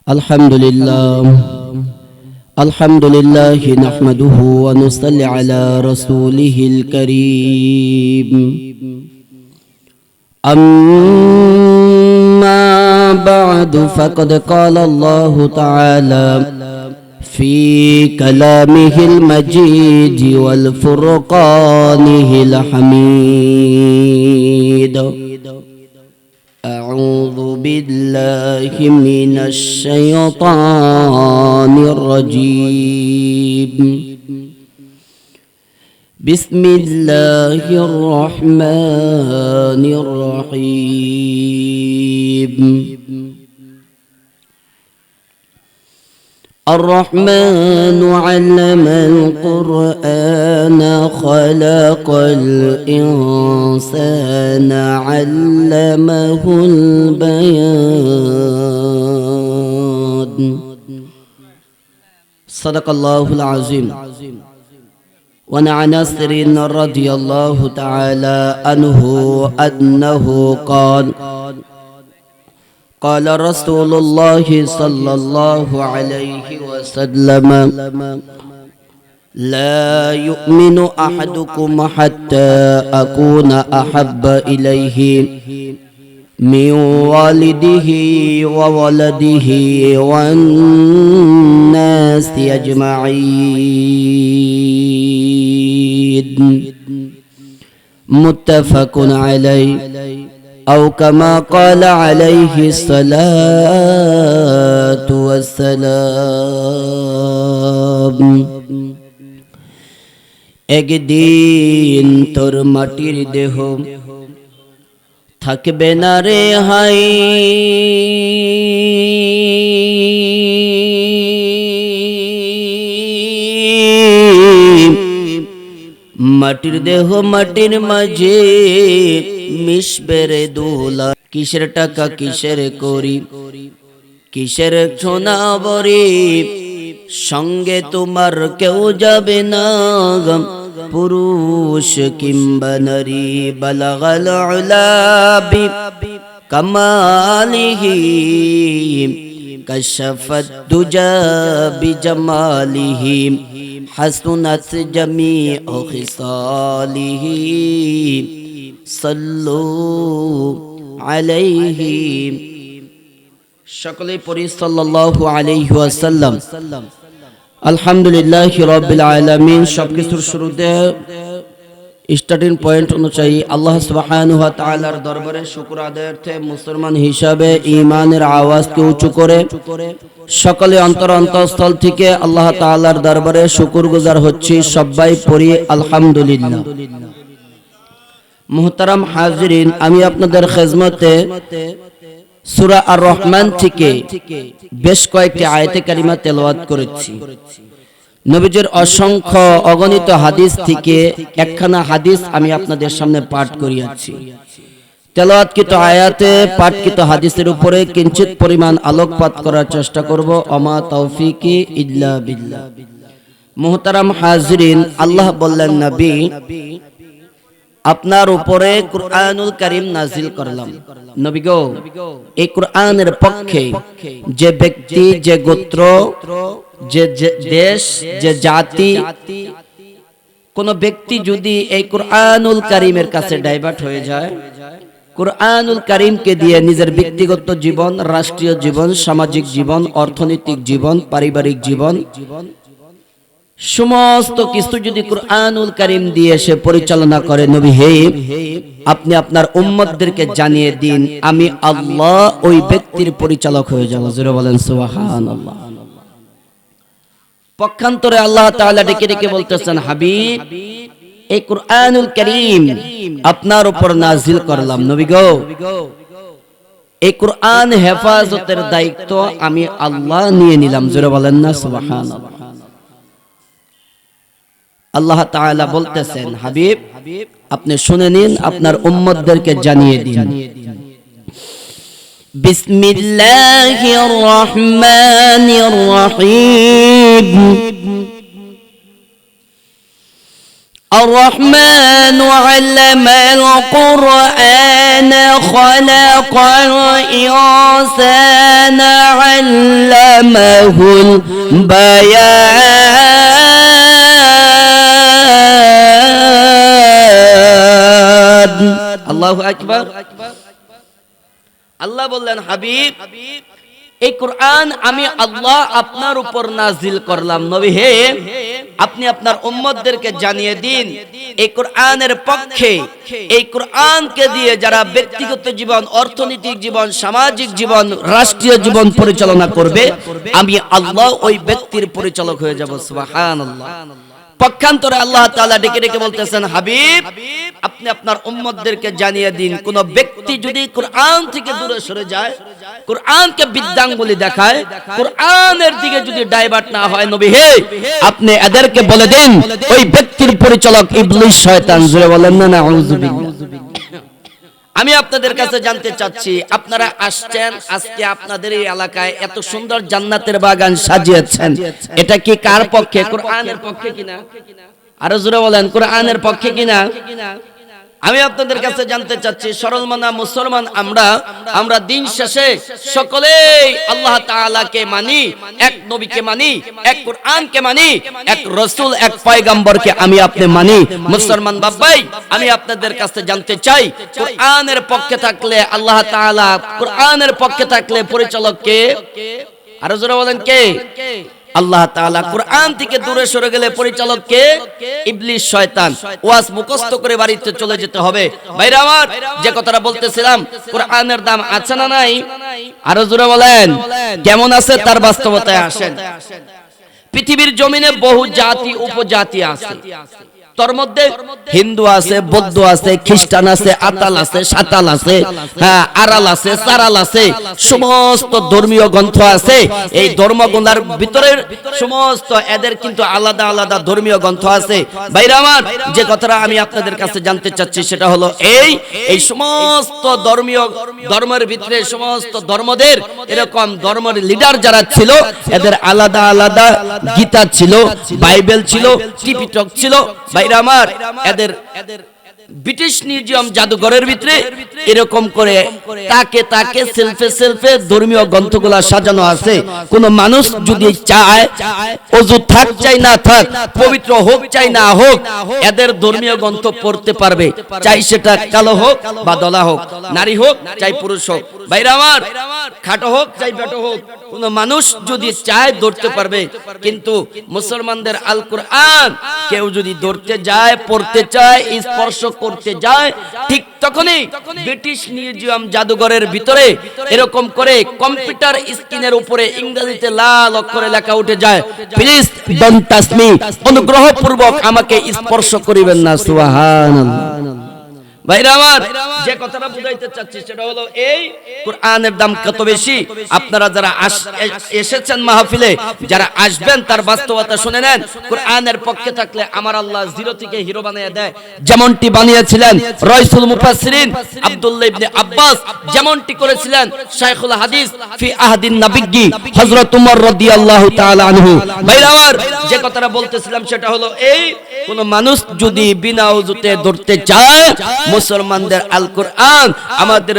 الحمد لله نحمده ونصلي على رسوله الكريم أما بعد فقد قال الله تعالى في كلامه المجيد والفرقانه الحميد أعوذ بالله من الشيطان الرجيم بسم الله الرحمن الرحيم الرحمن علم القرآن خلق الإنسان علمه البيان صدق الله العظيم. وعن أنس رضي الله تعالى عنه أنه قال رسول الله صلى الله عليه وسلم لا يؤمن أحدكم حتى أكون أحب إليه من والده وولده والناس أجمعين متفق عليه أو كما قال عليه الصلاة والسلام. একদিন তোর মাটির দেহ থাকবে না রে হাই, মাটির দেহ মাটির মাঝে মিশবে রে দোলা। কিসের টাকা কিসের করি কিসের সোনা বরি, সঙ্গে তোমার কেউ যাবে না পুরুষ কিংবা নারী। বালাগাল উলা কামালিহি কাশাফাত দুজা বিজামালিহি হাসনাত জামিউ খিসালিহি সাল্লু আলাইহি। সকলে পড়ি সাল্লাল্লাহু আলাইহি ওয়াসাল্লাম। আলহামদুলিল্লাহি রাব্বিল আলামিন। সবকিছুর শুরুতে স্টার্টিং পয়েন্ট অনুযায়ী আল্লাহ সুবহানাহু ওয়া তাআলার দরবারে শুকর আদায়ার্থে মুসলমান হিসাবে ঈমানের আওয়াজকে উঁচু করে সকলে অন্তরস্থল থেকে আল্লাহ তাআলার দরবারে শুকরগুজার হচ্ছি। সবাই পড়ি আলহামদুলিল্লাহ। মুহতারাম হাজিরিন, আমি আপনাদের খেদমতে সূরা আর রহমান থেকে বেশ কয়েকটি আয়াতে কারিমা তেলাওয়াত করেছি। নবীজির অসংখ্য অগণিত হাদিস থেকে একখানা হাদিস আমি আপনাদের সামনে পাঠ করিয়াছি। তেলাওয়াতকৃত আয়াতে পাঠকৃত হাদিসের উপরে কিঞ্চিত পরিমাণ আলোকপাত করার চেষ্টা করব। ওমা তৌফিকি ইল্লা বিল্লাহ। মুহতারাম হাজিরিন, আল্লাহ বললেন, নবী আপনার উপরে কুরআনুল কারীম নাজিল করলাম। নবী গো, এই কুরআনের পক্ষে যে ব্যক্তি, যে গোত্র, যে দেশ, যে জাতি, কোন ব্যক্তি যদি এই কুরআনুল কারীমের কাছে ডাইভার্ট হয়ে যায়, কুরআনুল কারীমকে দিয়ে নিজের ব্যক্তিগত জীবন, রাষ্ট্রীয় জীবন, সামাজিক জীবন, অর্থনৈতিক জীবন, পারিবারিক জীবন, সমস্ত কিছু যদি কুরআনুল কারীম দিয়ে সে পরিচালনা করে, নবী হে আপনি আপনার উম্মতদেরকে জানিয়ে দিন আমি আল্লাহ ওই ব্যক্তির পরিচালক হয়ে যাব। জোরে বলেন সুবহানাল্লাহ। পক্ষান্তরে আল্লাহ তাআলা ডেকে ডেকে বলতেছেন, হাবিব এই কুরআনুল কারীম আপনার উপর নাজিল করলাম। নবী গো, এই কুরআন হেফাজতের দায়িত্ব আমি আল্লাহ নিয়ে নিলাম। জোরে বলেন না সুবহানাল্লাহ। আল্লাহ তাআলা বলতেছেন, হাবিব আপনি শুনে নিন, আপনার উম্মতদেরকে জানিয়ে দিন। বিসমিল্লাহির রহমানির রহিম الرحمن علم القرآن خلق الإنسان علمه البيان الله أكبر আল্লাহ বললেন হাবিব এই কোরআন আমি আল্লাহ আপনার উপর নাজিল করলাম নবী হে আপনি আপনার উম্মতদেরকে জানিয়ে দিন এই কোরআনের পক্ষে এই কোরআনকে দিয়ে যারা ব্যক্তিগত জীবন অর্থনৈতিক জীবন সামাজিক জীবন রাষ্ট্রীয় জীবন পরিচালনা করবে আমি আল্লাহ ওই ব্যক্তির পরিচালক হয়ে যাব সুবহানাল্লাহ পক্ষান্তরে আল্লাহ তাআলা ডেকে ডেকে বলতেছেন হাবিব আপনি আপনার উম্মতদেরকে জানিয়ে দিন কোন ব্যক্তি যদি কোরআন থেকে দূরে সরে যায় কোরআনকে বিদ্যাঙ্গুলি দেখায় কোরআনের দিকে যদি ডাইভার্ট না হয় নবী হে আপনি এদেরকে বলে দিন ওই ব্যক্তির পরিচালক ইবলিস শয়তান জোরে বলেন না নাউযুবিল্লাহ আমি আপনাদের কাছে জানতে চাচ্ছি আপনারা আসছেন আজকে আপনাদের এই এলাকায় এত সুন্দর জান্নাতের বাগান সাজিয়েছেন এটা কি কার পক্ষে কোরআনের পক্ষে কিনা আরো জোরে বলেন কোরআনের পক্ষে কিনা আমি আপনাদের কাছে জানতে চাচ্ছি সরল মানা মুসলমান আমরা দিন শেষে সকলেই আল্লাহ তাআলাকে মানি এক নবীকে মানি এক কোরআনকে মানি এক রাসূল এক পয়গম্বরকে আমি আপনি মানি মুসলমান বাবাই আমি আপনাদের কাছে জানতে চাই কোরআনের পক্ষে থাকলে আল্লাহ তাআলা কোরআনের পক্ষে থাকলে পরিচালক কে আরো জোরে বলেন কে আল্লাহ তাআলা কোরআন থেকে দূরে সরে গেলে পরিচালক কে ইবলিস শয়তান ওয়াজ মুখস্থ করে বাড়িতে চলে যেতে হবে ভাইরা আমার যে কথাটা বলতেছিলাম কোরআনের দাম আছে না নাই আরো জোরে বলেন কেমন আছে তার বাস্তবতায় আসেন পৃথিবীর জমিনে বহু জাতি উপজাতি আছে তোর মধ্যে হিন্দু আছে বৌদ্ধ আছে খ্রিস্টান আছে আতাল আছে সাতাল আছে হ্যাঁ আরাল আছে সারাল আছে সমস্ত ধর্মীয় গ্রন্থ আছে এই ধর্মগুলোর ভিতরের সমস্ত এদের কিন্তু আলাদা আলাদা ধর্মীয় গ্রন্থ আছে ভাইরা আমার যে কথাটা আমি আপনাদের কাছে জানতে চাচ্ছি সেটা হলো এই সমস্ত ধর্মের ভিতরে সমস্ত ধর্মদের এরকম ধর্মের লিডার যারা ছিল এদের আলাদা আলাদা গীতা ছিল বাইবেল ছিল ত্রিপিটক ছিল আমার এদের ব্রিটিশ মিউজিয়াম জাদুঘরের ভিতরে এরকম করে তাকে সেলফে ধর্মীয় গ্রন্থগুলা সাজানো আছে কোন মানুষ যদি চায় ওযু থাক চাই না থাক পবিত্র হোক চাই না হোক এদের ধর্মীয় গ্রন্থ পড়তে পারবে চাই সেটা কালো হোক বা দলা হোক নারী হোক চাই পুরুষ হোক ভাইরা আমার খাটো হোক চাই পেটো হোক কোন মানুষ যদি চায় ধরতে পারবে কিন্তু মুসলমানদের আল কোরআন কেউ যদি ধরতে যায় পড়তে চায় স্পর্শ করতে যায় ঠিক তখনই ব্রিটিশ মিউজিয়াম জাদুঘরের ভিতরে এরকম করে কম্পিউটার স্ক্রিনের উপরে ইংরেজিতে লাল অক্ষরে লেখা উঠে যায় প্লিজ ডোন্ট টাচ মি অনুগ্রহপূর্বক আমাকে স্পর্শ করিবেন না সুবহানাল্লাহ ভাইরা আমার যে কথাটা বুঝাইতে চাচ্ছি সেটা হলো এই কোরআনের দাম কত বেশি আপনারা যারা এসেছেন মাহফিলে যারা আসবেন তার বাস্তবতা শুনে নেন কোরআনের পক্ষে থাকলে আমার আল্লাহ জিরো থেকে হিরো বানিয়ে দেয় যেমনটি বানিয়েছিলেন রাইসুল মুফাসসিরিন আব্দুল্লাহ ইবনে আব্বাস যেমনটি করেছিলেন শাইখুল হাদিস ফি আহদিন নবিয়্যি হযরত উমর রাদিয়াল্লাহু তাআলা আনহু ভাইরা আমার যে কথাটা বলতেছিলাম সেটা হলো এই কোন মানুষ যদি বিনা ওযুতে ধরতে চায় মুসলমানদের আল কোরআন আমাদের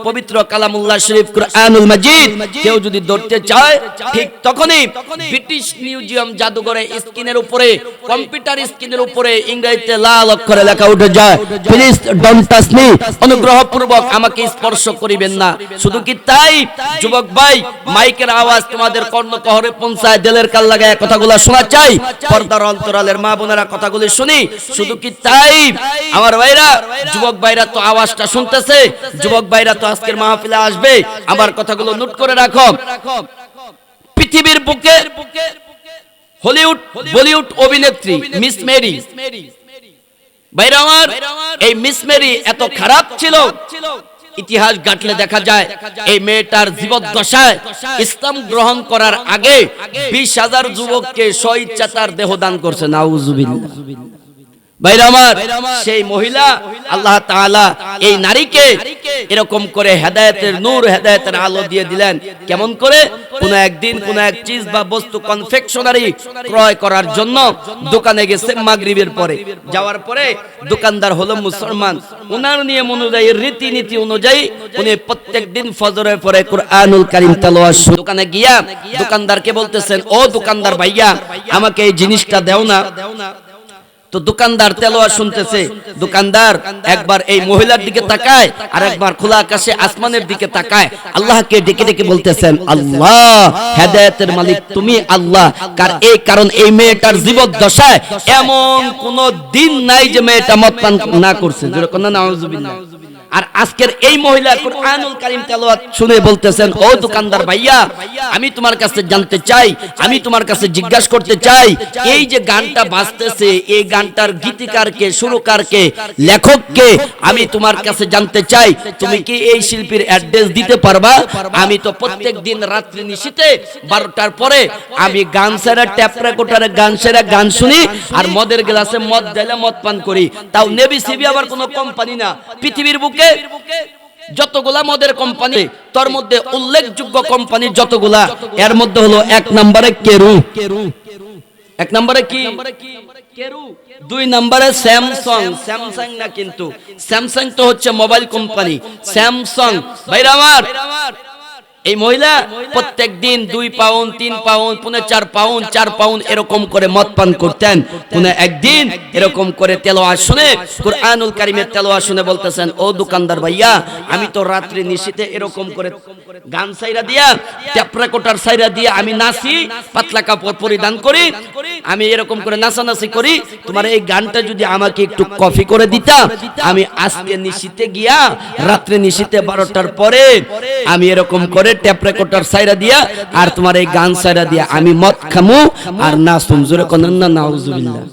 পবিত্র কালামুল্লাহ শরীফ কোরআনুল মাজিদ কেউ যদি ধরতে চায় ঠিক তখনই ব্রিটিশ মিউজিয়াম জাদুঘরে স্ক্রিনের উপরে কম্পিউটার স্ক্রিনের উপরে ইংরেজিতে লাল অক্ষরে লেখা উঠে যায় প্লিজ ডোন্ট টাচ মি অনুগ্রহপূর্বক আমাকে স্পর্শ করিবেন না শুধু কি তাই যুবক ভাই মাইকের আওয়াজ তোমাদের কর্ণকহরে পৌঁছায় দিলের কাল লাগায় কথাগুলো শোনা চাই পর্দার অন্তরালের মা বোনেরা কথাগুলি শুনি শুধু কি তাই আমার ভাইরা যুবক ভাইরা তো আওয়াজটা শুনতেছে যুবক ভাইরা তো আজকের মাহফিলে আসবে আমার কথাগুলো নোট করে রাখো পৃথিবীর বুকে হলিউড বলিউড অভিনেত্রী মিস মেরি ভাইরা আমার এই মিস মেরি এত খারাপ ছিল ইতিহাস ঘাটলে দেখা যায় এই মেয়েটার জীবদ্দশায় ইসলাম গ্রহণ করার আগে 20,000 যুবককে স্বইচ্ছা তার দেহ দান করছে নাউজুবিল্লাহ ভাইরা আমার, সেই মহিলা আল্লাহ তাআলা এই নারীকে এরকম করে হেদায়েতের নূর, হেদায়েতের আলো দিয়ে দিলেন। কেমন করে? কোন একদিন কোন এক চিজ বা বস্তু কনফেকশনারি ক্রয় করার জন্য দোকানে গেছে মাগরিবের পরে। যাওয়ার পরে দোকানদার হলো মুসলমান, ওনার নিয়ম অনুযায়ী, রীতিনীতি অনুযায়ী উনি প্রত্যেকদিন ফজরের পরে কুরআনুল কারীম তেলাওয়াত। দোকানে গিয়া দোকানদারকে বলতেছেন, ও দোকানদার ভাইয়া, আমাকে এই জিনিসটা দাও না। তো দোকানদার তেলাওয়াত শুনতেছে। দোকানদার একবার এই মহিলার দিকে তাকায়, আর একবার খোলা আকাশে আসমানের দিকে তাকায়, আল্লাহকে ডেকে ডেকে বলতেছেন, আল্লাহ, হেদায়েতের মালিক তুমি আল্লাহ। কারণ এই মেয়েটার জীবদ্দশায় এমন কোন দিন নাই যে মেয়েটা মদ পান না করছে। যেরকম না, নাউজুবিল্লাহ। আর আজকের এই মহিলা কুরআনুল কারীম তেলাওয়াত শুনে বলতেছেন, ও দোকানদার ভাইয়া, আমি তোমার কাছে জানতে চাই, আমি তোমার কাছে জিজ্ঞাসা করতে চাই, এই যে গানটা বাজতেছে, এই গানটার গীতিকার কে, সুরকার কে, লেখক কে, আমি তোমার কাছে জানতে চাই, তুমি কি এই শিল্পীর অ্যাড্রেস দিতে পারবা? আমি তো প্রত্যেক দিন রাত্রি নিশিতে 12টার পরে আমি গান সেরা, ট্যাপ রেকর্ডারে গান সেরা গান শুনি, আর মদের গ্লাসে মদ ঢেলে মদ পান করি। তাও নেভি সিবি আবার কোনো কোম্পানি না, পৃথিবীর বুকে যতগুলা মদের কোম্পানি, তার মধ্যে উল্লেখযোগ্য কোম্পানি যতগুলা, এর মধ্যে হলো 1 নম্বরে কেরু, 1 নম্বরে কি কেরু, 2 নম্বরে স্যামসাং। স্যামসাং না কিন্তু, স্যামসাং তো হচ্ছে মোবাইল কোম্পানি, স্যামসাং। ভাইরা আমার, এই মহিলা প্রত্যেক দিন 2 পাউন্ড, 3 পাউন্ড, 4 পাউন্ড, 4 পাউন্ড এরকম করে মদ পান করতেন। কোন একদিন এরকম করে তেলাওয়াত শুনে, কুরআনুল কারীমের তেলাওয়াত শুনে বলতেছেন, ও দোকানদার ভাইয়া, আমি তো রাত্রি নিশিতে এরকম করে গান সাইরা দিয়া, ট্যাপ রেকর্ডার সাইরা দিয়া আমি নাচি, পাতলা কাপড় পরিধান করি, আমি এরকম করে নাচানাচি করি। তোমার এই গানটা যদি আমাকে একটু কপি করে দিতা, আমি আজকে নিশিতে গিয়া রাত্রি নিশিতে 12টার পরে আমি এরকম করে ট্যাপ রেকর্ডার সাইরা দিয়া আর তোমার এই গান সাইরা দিয়া আমি মদ খামু আর নাচুম। জোরে কোন না, নাউজুবিল্লাহ।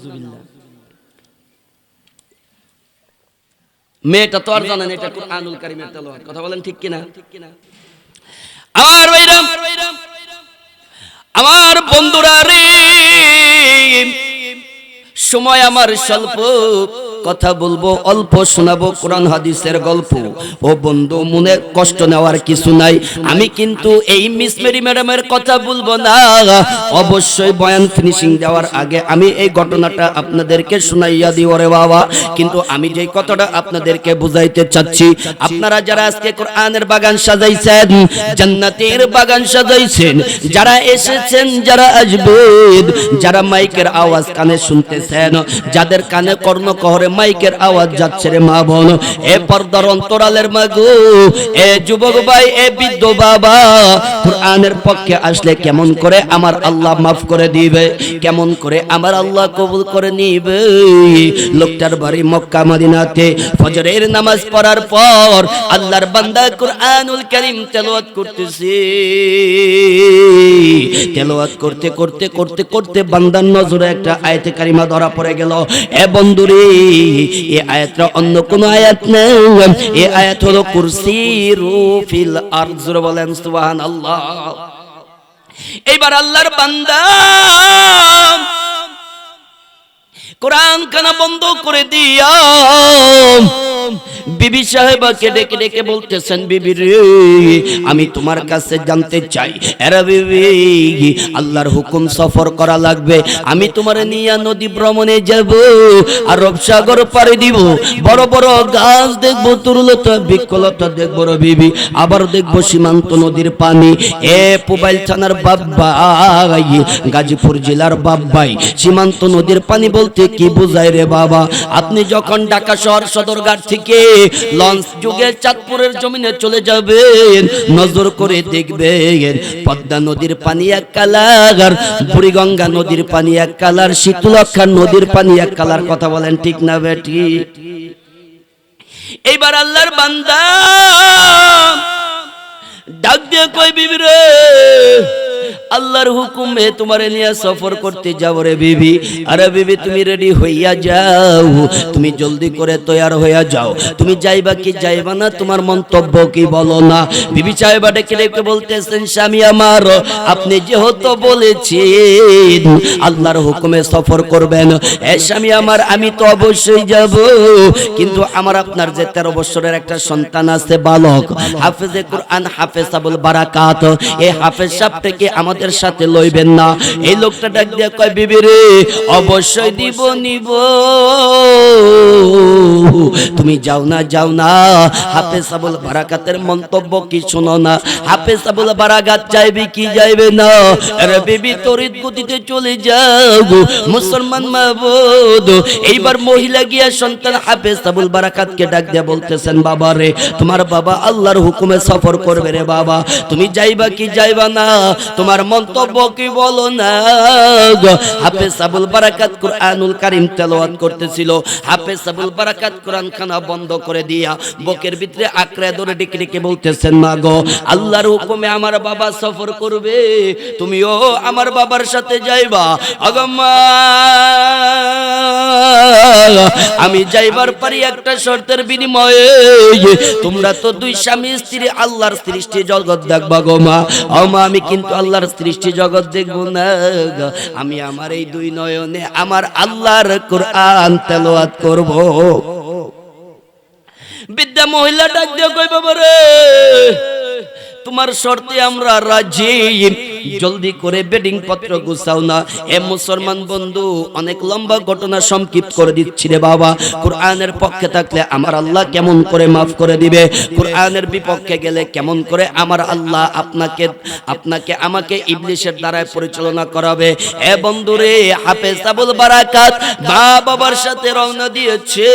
মেয়েটা তো আর জানেন এটা কুরআনুল কারীমের তেলাওয়াত। কথা বলেন ঠিক কিনা? আমার ভাইরা, আমার বন্ধুরা রে, সময় আমার স্বল্প, কথা বলবো অল্প, শোনাবো কোরআন হাদিসের গল্প। ও বন্ধু, মনে কষ্ট নেওয়ার কিছু নাই। আমি কিন্তু এই মিস মেরি ম্যাডামের কথা বলবো না, অবশ্যই বয়ান ফিনিশিং দেওয়ার আগে আমি এই ঘটনাটা আপনাদেরকে শুনাইয়া দিও রে বাবা। কিন্তু আমি যে কথাটা আপনাদেরকে বুঝাইতে চাচ্ছি, আপনারা যারা আজকে কোরআনের বাগান সাজাইছেন, জান্নাতের বাগান সাজাইছেন, যারা এসেছেন, যারা আসবেন, যারা মাইকের আওয়াজ কানে শুনতেছেন, যাদের কানে কর্ণকহরে মাইকের আওয়াজ যাচ্ছে রে মা বোন, এ পর্দার অন্তরালের মাগো, এ যুবক ভাই, এ বৃদ্ধ বাবা, কুরআনের পক্ষে আসলে কেমন করে আমার আল্লাহ মাফ করে দিবে, কেমন করে আমার আল্লাহ কবুল করে নিবে। লোকটার বাড়ি মক্কা মদিনাতে, ফজরের নামাজ পড়ার পর আল্লাহর বান্দা কুরআনুল কারীম তেলাওয়াত করতেছে। তেলাওয়াত করতে করতে করতে করতে বান্দার নজরে একটা আয়াতে কারিমা ধরা পড়ে গেল। এ বন্ধুরে, এই আয়াতটা অন্য কোন আয়াত না, এই আয়াত হলো কুরসিরু ফিল আরজ। বলেন সুবহানাল্লাহ। এইবার আল্লাহর বান্দা কোরআন খানা বন্ধ করে দিয়া বিবি সাহেবাকে ডেকে ডেকে বলতেছেন, বিবি রে, আমি তোমার কাছে জানতে চাই, এরা বিবি, আল্লাহর হুকুম সফর করা লাগবে, আমি তোমার নিয়া নদী ভ্রমণে যাব, আরব সাগর পাড়ি দিব, বড় বড় গাছ দেখবো, তরুলতা বৃক্ষলতা দেখবো রে বিবি, আবার দেখবো সীমান্ত নদীর পানি। এ পুবাইল থানার বাব্বাই, গাজীপুর জেলার বাব্বাই, সীমান্ত নদীর পানি বলতে কি বোঝায় রে বাবা? আপনি যখন ঢাকা শহর সদরঘাট থেকে লঞ্চ যুগে চাঁদপুরের জমিনে চলে যাবেন, নজর করে দেখবেন পদ্মা নদীর পানি এক কালার, বুড়িগঙ্গা নদীর পানি এক কালার, শীতলক্ষা নদীর পানি এক কালার। কথা বলেন ঠিক না বেটি? এইবার আল্লাহর বান্দা ডাক দিয়ে কই, বিবি রে, আল্লাহর হুকুমে তোমারে নিয়ে সফর করতে যাব রে বিবি। আরে বিবি তুমি রেডি হইয়া যাও, তুমি জলদি করে তৈয়ার হইয়া যাও। তুমি যাইবা কি যাইবা না, তোমার মন্তব্য কি বলো না। বিবি সাহেবা ডেকে ডেকে বলতেছেন, স্বামী আমার আপনি যেহেতু বলেছেন আল্লাহর হুকুমে সফর করবেন, স্বামী আমার আমি তো অবশ্যই যাব, কিন্তু আমার আপনার যে 13 বছরের একটা সন্তান আছে বালক, হাফেজে কুরআন হাফেজ আবুল বারাকাত, এই হাফেজ সাহেবটাকে আমাদের সাথে লইবেন না। এই লোকটা ডাক দিয়ে কয়, বিবি রে অবশ্যই দিব নিব, তুমি যাও না যাও না। হাফেজ আবুল বারাকাতের মন্তব্য কি শোনো না। হাফেজ আবুল বারাকাত যাইবে কি যাইবে না। আরে বিবি তড়িৎ গতিতে চলে যাও মুসলমান মাবুদ। এইবার মহিলা গিয়া সন্তান হাফেজ আবুল বারাকাতকে ডাক দিয়ে বলতেছেন, বাবা রে তোমার বাবা আল্লাহর হুকুমে সফর করবে রে বাবা, তুমি যাইবা কি যাইবা না, তোমার মন্তব্য কি বলো না। হাফেজ আবুল বারাকাত কুরআনুল কারীম তেলাওয়াত করতেছিল। হাফেজ আবুল বারাকাত কোরআন খানা বন্ধ করে দিয়া বুকের ভিতরে আঁকড়ে ধরে ডেকে ডেকে বলতেছেন, মা গো আল্লাহর হুকুমে আমার বাবা সফর করবে, তুমিও আমার বাবার সাথে যাইবা। আগম্মা আমি যাইবার পারি একটা শর্তের বিনিময়ে, তোমরা তো দুই স্বামী স্ত্রী আল্লাহর সৃষ্টি জগৎ দেখবা গো মা। ও মা আমি কিন্তু আল্লাহর সৃষ্টি জগৎ দেখবো না, আমি আমার এই দুই নয়নে আমার আল্লাহর কোরআন তেলাওয়াত করব। বিদ্যা মহিলা ডাক দিয়ে কই, বাবা রে তোমার শর্তে আমরা রাজি, জলদি করে বেডিং পত্র গুছাও না। এ মুসলমান বন্ধু অনেক লম্বা ঘটনা সংক্ষিপ্ত করে দিচ্ছি রে বাবা। কোরআনের পক্ষে থাকলে আমার আল্লাহ কেমন করে মাফ করে দিবে, কোরআনের বিপক্ষে গেলে কেমন করে আমার আল্লাহ আপনাকে আমাকে ইবলিশের দ্বারায় পরিচালনা করাবে। এ বন্ধুরে হাফেজ আবুল বারাকাত মা বাবার সাথে রওনা দিয়েছে।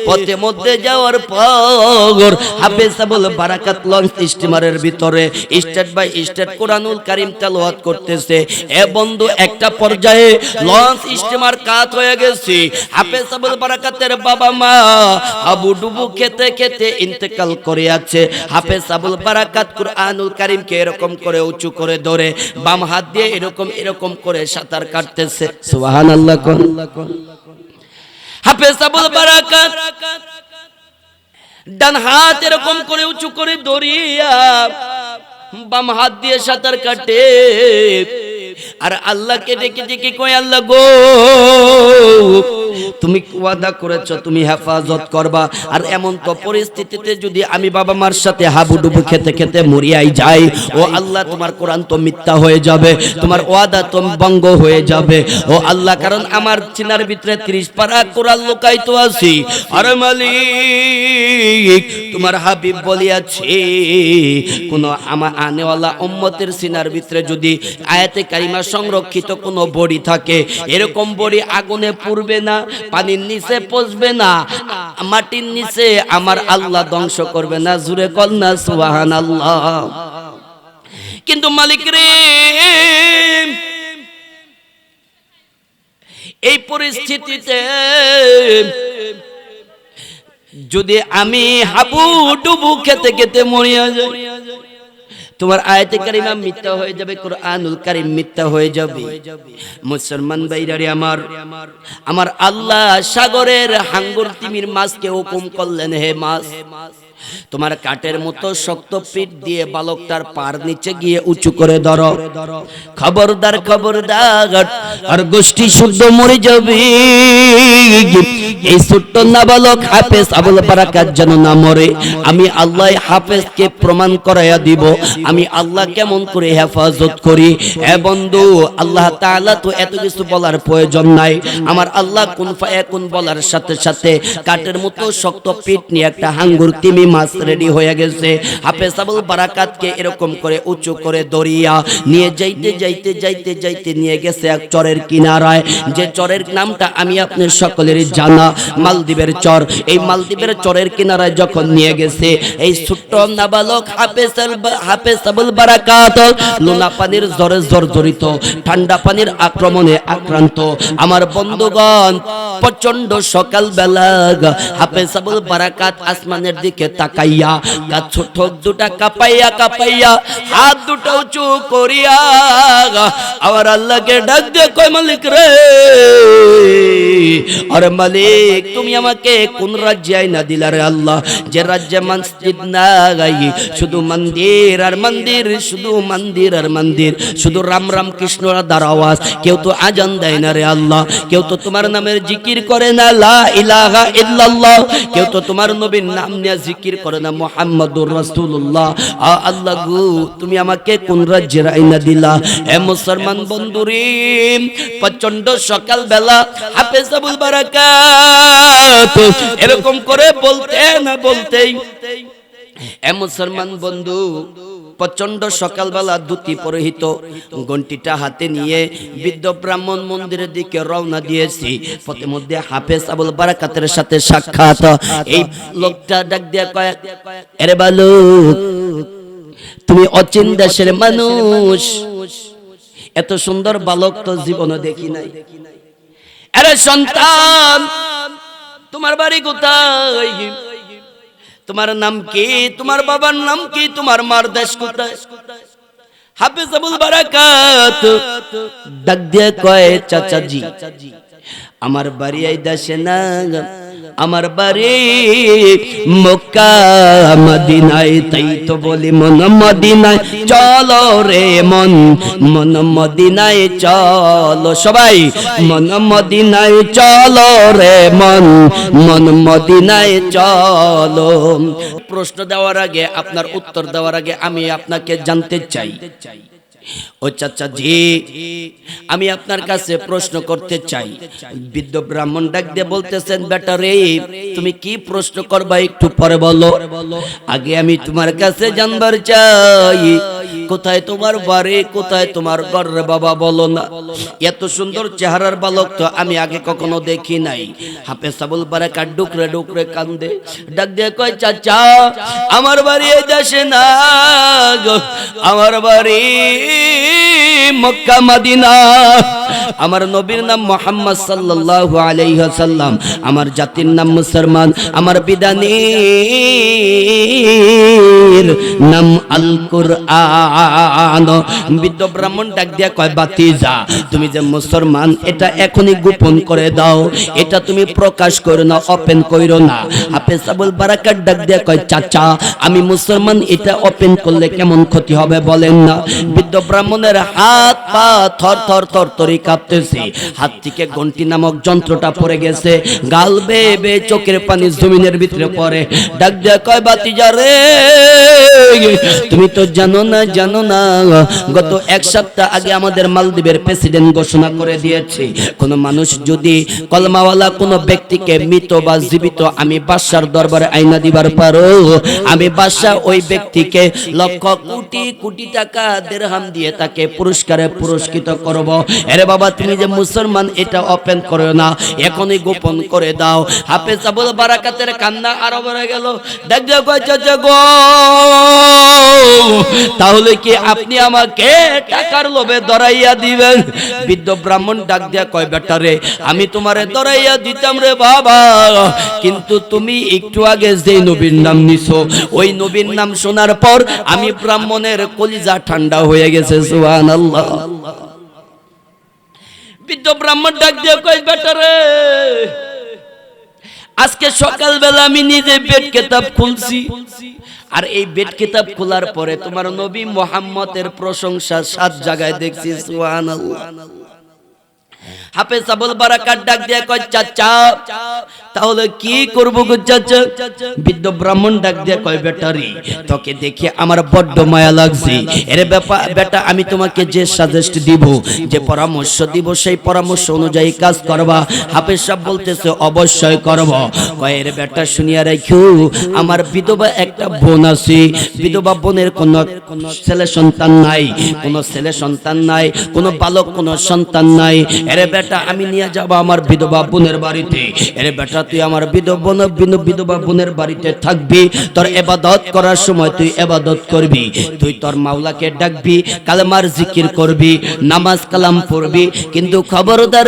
পথে মধ্যে যাওয়ার পর হাফেজ আবুল বারাকাত লঞ্চ স্টিমারের ভিতরে স্টেট বাই স্টেট কোরআনুল কারীম তেলাওয়াত করতেছে। এ বন্ধু একটা পর্যায়ে লঞ্চ স্টিমার কাত হয়ে গেছে। হাফেজ আবুল বারাকাতের বাবা মা আবু ডুবু খেতে খেতে ইন্তেকাল করে আছে। হাফেজ আবুল বারাকাত কুরআনুল কারীমকে এরকম করে উঁচু করে ধরে বাম হাত দিয়ে এরকম এরকম করে সাঁতার কাটতেছে। সুবহানাল্লাহ। হাফেজ আবুল বারাকাত ডান হাত এরকম করে উঁচু করে ধরিয়া বাম হাত দিয়ে সাঁতার কাটে আর আল্লাহকে ডেকে ডেকে কয়, আল্লাহ গো তুমি ওয়াদা করেছো তুমি হেফাজত করবা, আর এমন তো পরিস্থিতিতে যদি আমি বাবা মার সাথে হাবুডুবু খেতে খেতে মরিয়াই যাই, ও আল্লাহ তোমার কোরআন তো মিথ্যা হয়ে যাবে, তোমার ওয়াদা তো ভঙ্গ হয়ে যাবে ও আল্লাহ, কারণ আমার চিনার ভিতরে 30 পারা কোরআন লুকায়িত আছে। আর মালিক তোমার হাবিব বলিয়াছে কোন আমার আনেওয়ালা উম্মতের সিনার ভিতরে যদি আয়াতে কারিমা সংরক্ষিত কোন বড়ি থাকে, এরকম বড়ি আগুনে পুড়বে না, পানির নিচে পচবে না, মাটির নিচে আমার আল্লাহ ধ্বংস করবে না। জুরে কল না সুবহানাল্লাহ। কিন্তু মালিক রে এই পরিস্থিতিতে যদি আমি হাবুডুবু খেতে খেতে মরিয়া যাই, তোমার আয়াতে কারিমা মিথ্যা হয়ে যাবে, কোরআনুল কারীম মিথ্যা হয়ে যাবে। মুসলমান ভাইরারে আমার আল্লাহ সাগরের হাঙ্গর তিমির মাছকে হুকুম করলেন, হে মাছ তোমার কাঠের মতো শক্ত পিঠ দিয়ে বালকটার পার নিচে গিয়ে উঁচু করে ধরো। খবরদার খবরদার আর গোষ্ঠী শুদ্ধ মরে যাবে। এই ছোট্ট নাবালক হাফেজ আবুল বারাকাত যেন না মরে। আমি আল্লাহ হাফেজকে প্রমাণ করাইয়া দিব আমি আল্লাহ কেমন করে হেফাজত করি। হে বন্ধু আল্লাহ তাআলা তো এত কিছু বলার প্রয়োজন নাই। আমার আল্লাহ কুন ফায়াকুন বলার সাথে সাথে কাঠের মতো শক্ত পিঠ নিয়ে একটা হাঙ্গর তিমি মাছ রেডি হয়ে গেছে। হাফেজ আবুল বারাকাতকে এরকম করে উঁচু করে দড়িয়া নিয়ে যাইতে যাইতে যাইতে যাইতে নিয়ে গেছে এক চরের কিনারায়, যে চরের নামটা আমি আপনার সকলেরই জানা। মালদ্বীপের চর। এই মালদ্বীপের চরের কিনারায় যখন নিয়ে গেছে, এই ছোট্ট নাবালক হাফেজ আবুল বারাকাত লোনা পানির জ্বরে জর্জরিত, ঠান্ডা পানির আক্রমণে আক্রান্ত। আমার বন্ধুগণ, প্রচন্ড সকাল বেলা হাফেজ আবুল বারাকাত আসমানের দিকে তাকাইয়া ছোট দুটা কাঁপাইয়া কাঁপাইয়া হাত দুটো উঁচু করিয়া আমার আল্লাহকে ডাক দিয়ে কয়, মালিক রে, আরে মালিক, তুমি আমাকে কোন রাজ্যে আইনা দিলা রে আল্লাহ, যে রাজ্যে মসজিদ নাই, শুধু মন্দির আর মন্দির, শুধু মন্দির আর মন্দির, শুধু রাম রাম কৃষ্ণর দ্বার আওয়াজ, কেউ তো আজান দেয় না রে আল্লাহ, কেউ তো তোমার নামের জিকির করে না, লা ইলাহা ইল্লাল্লাহ, কেউ তো তোমার নবীর নাম নিয়ে জিকির করে না, মুহাম্মাদুর রাসূলুল্লাহ। আল্লাহ গো, তুমি আমাকে কোন রাজ্যে আইনা দিলা? এ মুসলমান বন্ধুরে, প্রচন্ড সকাল বেলা হাফেজ আবুল বারাকাত এরকম করে বলতে না বলতেই, এ মুসলমান বন্ধু, প্রচন্ড সকালবেলা ধুতি পরিহিত, ঘণ্টিটা হাতে নিয়ে বৃদ্ধ ব্রাহ্মণ মন্দিরের দিকে রওনা দিয়েছি। পথে মধ্যে হাফেজ আবুল বারাকাতের সাথে সাক্ষাৎ। এই লোকটা ডাক দিয়া কয়, আরে বালক, তুমি অচিন দেশের মানুষ, এত সুন্দর বালক তো জীবনে দেখি নাই। আরে সন্তান, তোমার বাড়ি কোথায়? তোমার নাম কি? তোমার বাবার নাম কি? তোমার মার দেশ কোথায়? হাফেজ আবুল বারাকাত ডাক দিয়ে কয়, চাচাজি, আমার বাড়ি এই দেশে না, আমার বাড়ি মক্কা মদিনায়, তাই তো বলি মন মদিনায় চলো রে মন, মন মদিনায় চলো, সবাই মন মদিনায় চলো রে মন, মন মদিনায় চলো। প্রশ্ন দেওয়ার আগে, আপনার উত্তর দেওয়ার আগে আমি আপনাকে জানতে চাই, ও চাচা জি, আমি আপনার কাছে প্রশ্ন করতে চাই। বৃদ্ধ ব্রাহ্মণ ডাক দিয়ে বলতেছেন, বেটা রে, তুমি কি প্রশ্ন করবা একটু পরে বলো, আগে আমি তোমার কাছে জানবার চাই, কোথায় তোমার বাড়ি, কোথায় তোমার ঘর রে বাবা, বলো না। এত সুন্দর চেহারার বালক তো আমি আগে কখনো দেখি নাই। হাফেজ আবুল বারাকাত ডুকরে ডুকরে কান্দে, ডাক দিয়ে কয়, চাচা, আমার বাড়ি এই দেশে না, আমার বাড়ি মক্কা মদিনা, আমার নবীর নাম মুহাম্মদ সাল্লাল্লাহু আলাইহি ওয়াসাল্লাম, আমার জাতির নাম মুসলমান, আমার বিধানের নাম আল কুরআন। বৃদ্ধ ব্রাহ্মণ ডাক দিয়া কয়, বাতিজা, তুমি যে মুসলমান এটা এখনই গোপন করে দাও, এটা তুমি প্রকাশ করো না, ওপেন করো না। হাফেজ আবুল বারাকাত ডাক দিয়া কয়, চাচা, আমি মুসলমান, এটা ওপেন করলে কেমন ক্ষতি হবে বলেন না। বৃদ্ধ ব্রাহ্মণের হাত পা থর থর থর তরি কাঁপতেছে, হাত থেকে ঘণ্টি নামক যন্ত্রটা পড়ে গেছে, গাল বেয়ে বেয়ে চোখের পানি জমিনের ভিতরে পড়ে। ডাক দিয়া কয়, বাতিজা রে, তুমি তো জানো না, জানো না, গত এক সপ্তাহ আগে আমাদের মালদ্বীপের প্রেসিডেন্ট ঘোষণা করে দিয়েছে, কোন মানুষ যদি কলমাওয়ালা কোন ব্যক্তিকে মৃত বা জীবিত আমি বাদশার দরবারে আইনা দিবার পারো, আমি বাদশা ওই ব্যক্তিকে লক্ষ কোটি কোটি টাকা দিরহাম দিয়ে তাকে পুরস্কারে পুরস্কৃত করব। আরে বাবা, তুমি যে মুসলমান এটা ওপেন করো না, এখনই গোপন করে দাও। হাফেজ আবুল বারাকাতের কান্না আরো বেড়ে গেল। দেখ গো, তাহলে কি আপনি আমাকে টাকার লোভে ধরাইয়া দিবেন? বৃদ্ধ ব্রাহ্মণ ডাক দিয়া কয়, বেটা রে, আমি তোমারে ধরাইয়া দিতাম রে বাবা, কিন্তু তুমি একটু আগে যে নবীর নাম নিছো, ওই নবীর নাম শোনার পর আমি ব্রাহ্মণের কলিজা ঠান্ডা হয়ে গেছে। সুবহানাল্লাহ। বৃদ্ধ ব্রাহ্মণ ডাক দিয়ে কয়, বেটা রে, আজকে সকালবেলা আমি নিজে বেদ কিতাব খুলছি, আর এই বেদ কিতাব খোলার পরে তোমার নবী মুহাম্মদের প্রশংসা 7 জায়গায় দেখছি। সুবহানাল্লাহ। হাফেজ আবুল বারাকাত ডাক দিয়ে কয়, চাচা, তাহলে কি করব গো চাচা? বৃদ্ধ ব্রাহ্মণ ডাক দিয়ে কয়, বেটারি, তোকে দেখে আমার বড্ড মায়া লাগছে। এরে বেটা, আমি তোমাকে যে সাজেস্ট দিব, যে পরামর্শ দিব, সেই পরামর্শ অনুযায়ী কাজ করবা। হাফেজ সাহেব বলতেছে, অবশ্যই করব। কয়, এরে বেটা, শুনিয়া রাখো, আমার বিধবা একটা বোন আছে, বিধবা বোনের কোনো ছেলে সন্তান নাই, কোনো ছেলে সন্তান নাই, কোনো বালক কোনো সন্তান নাই। এরে বেটা, বেটা আমি নিয়ে যাব আমার বিধবা বোনের বাড়িতে, এরে বেটা তুই আমার বিধবা বোনের বাড়িতে থাকবি, তোর ইবাদত করার সময় তুই ইবাদত করবি, তুই তোর মাওলাকে ডাকবি, কালেমার জিকির করবি, নামাজ কালাম পড়বি, কিন্তু খবরদার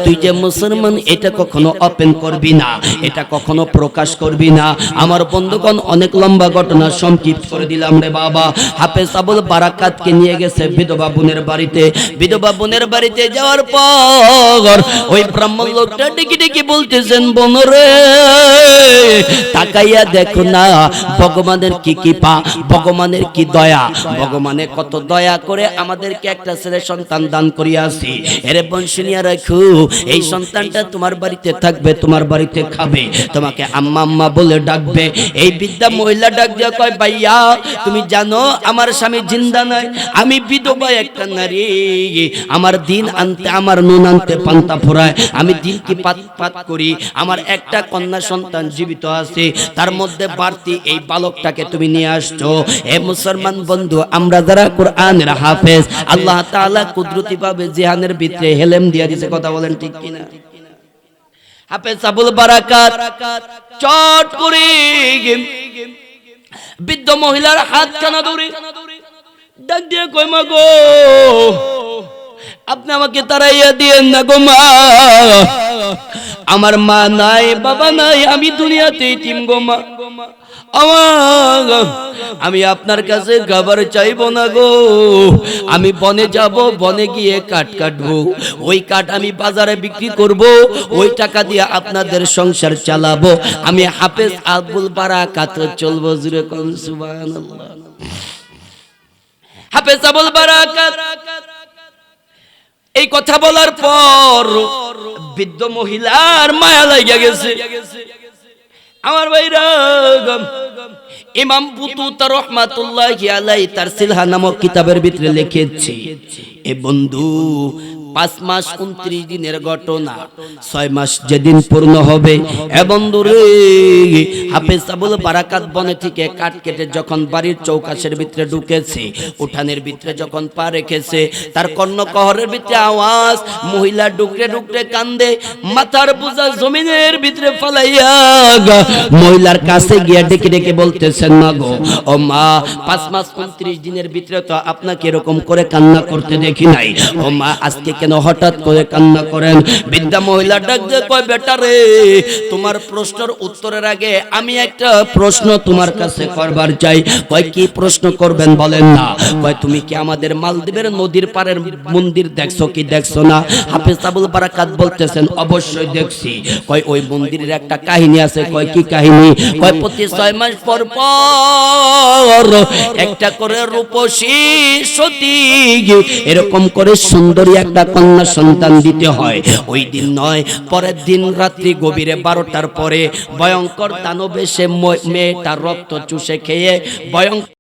তুই যে মুসলমান এটা কখনো ওপেন করবি না, এটা কখনো প্রকাশ করবি না। আমার বন্ধুগণ অনেক লম্বা ঘটনা সংক্ষিপ্ত করে দিলাম রে বাবা। হাফেজ আবুল বারাকাতকে নিয়ে গেছে বিধবা বোনের বাড়িতে। বিধবা বোনের বাড়িতে যাওয়ার পর ওই ব্রাহ্মণ লোকটা ডেকে বলতেছেন, বোন রে তাকাইয়া দেখো না ভগবানের কি কৃপা, ভগবানের কি দয়া, ভগবানে কত দয়া করে আমাদেরকে একটা ছেলে সন্তান দান করিয়াছি। এরে বোন শুনিয়া রাখো, এই সন্তানটা তোমার বাড়িতে থাকবে, তোমার বাড়িতে খাবে, তোমাকে আম্মা আম্মা বলে ডাকবে। এই বৃদ্ধা মহিলা ডাক দিয়া কয়, ভাইয়া তুমি জানো আমার স্বামী জিন্দা নাই, আমি বিধবা একটা নারী, আমার দিন আনতে আমার নুন আনতে পান্তা ফোরায়, আমি দিন কি পাত করি, আমার একটা কন্যা সন্তান জীবিত আছে, তার মধ্যে বাড়তি এই বালকটাকে তুমি নিয়ে আসছো। এ মুসলমান বন্ধু, আমরা যারা কোরআনের হাফেজ, আল্লাহ তাআলা কুদরতি ভাবে জিহানের ভিতরে হেলেম দিয়া দিয়েছে, কথা বলেন ঠিক কিনা? হাফেজ আবুল বারাকাত চট করে বৃদ্ধ মহিলার হাত কানা ধরে ডাক দিয়ে কই, মা গো আপনি আমাকে তাড়াইয়া দিয়েন না গো মা, আমার মা নাই বাবা নাই, আমি দুনিয়াতে ইতিম গো মা, আমি আপনার কাছে খাবার চাইবো না গো, আমি বনে যাব, বনে গিয়ে কাঠ কাটবো, ওই কাঠ আমি বাজারে বিক্রি করব, ওই টাকা দিয়ে আপনাদের সংসার চালাবো, আমি হাফেজ আবুল বারাকাত চলবো। জুরে কোন সুবহানাল্লাহ। হাফেজ আবুল বারাকাত এই কথা বলার পর বৃদ্ধ মহিলার মায়া লাগিয়া গেছে। আমার ভাইরা, ইমাম বুতুতা রহমাতুল্লাহি আলাইহি তার সিলহা নামক কিতাবের ভিতরে লিখেছে, এ বন্ধু 5 মাস 29 দিনের ঘটনা, 6 মাস যেদিন পূর্ণ হবে, এ বন্ধু রে হাফেজ আবুল বারাকাত বনে থেকে কাঠ কেটে যখন বাড়ির চৌকাশের ভিতরে ঢুকেছে, উঠানের ভিতরে যখন পা রেখেছে, তার কর্ণকহরের ভিতরে আওয়াজ, মহিলা ডুকরে ডুকরে কান্দে, মাথার বোঝা জমিনের ভিতরে ফালাইয়া মহিলার কাছে গিয়া ডেকে ডেকে বলতেছেন, মা গো ও মা 5 মাস 29 দিনের ভিতরে তো আপনাকে এরকম করে কান্না করতে দেখি নাই, ও মা আজকে কেন হঠাৎ করে কান্না করেন? বৃদ্ধা মহিলা ডাক দিয়ে কয়, বেটা রে তোমার প্রশ্নের উত্তরের আগে আমি একটা প্রশ্ন তোমার কাছে করবার চাই। কয় কি প্রশ্ন করবেন বলেন না? কয় তুমি কি আমাদের মালদ্বীপের নদীর পাড়ের মন্দির দেখছো কি দেখছো না? হাফেজ আবুল বারাকাত বলতেছেন, অবশ্যই দেখছি। কয় ওই মন্দিরের একটা কাহিনী আছে। কয় কি কাহিনী? কয় প্রতি 6 মাস পর পর একটা করে রূপসী সতী এরকম করে সুন্দরী একটা কন্যা সন্তান দিতে হয়। ওই দিন নয়, পরের দিন রাত্রি গভীরে 12টার পরে ভয়ঙ্কর দানব এসে মেয়েটার রক্ত চুষে খেয়ে ভয়ঙ্কর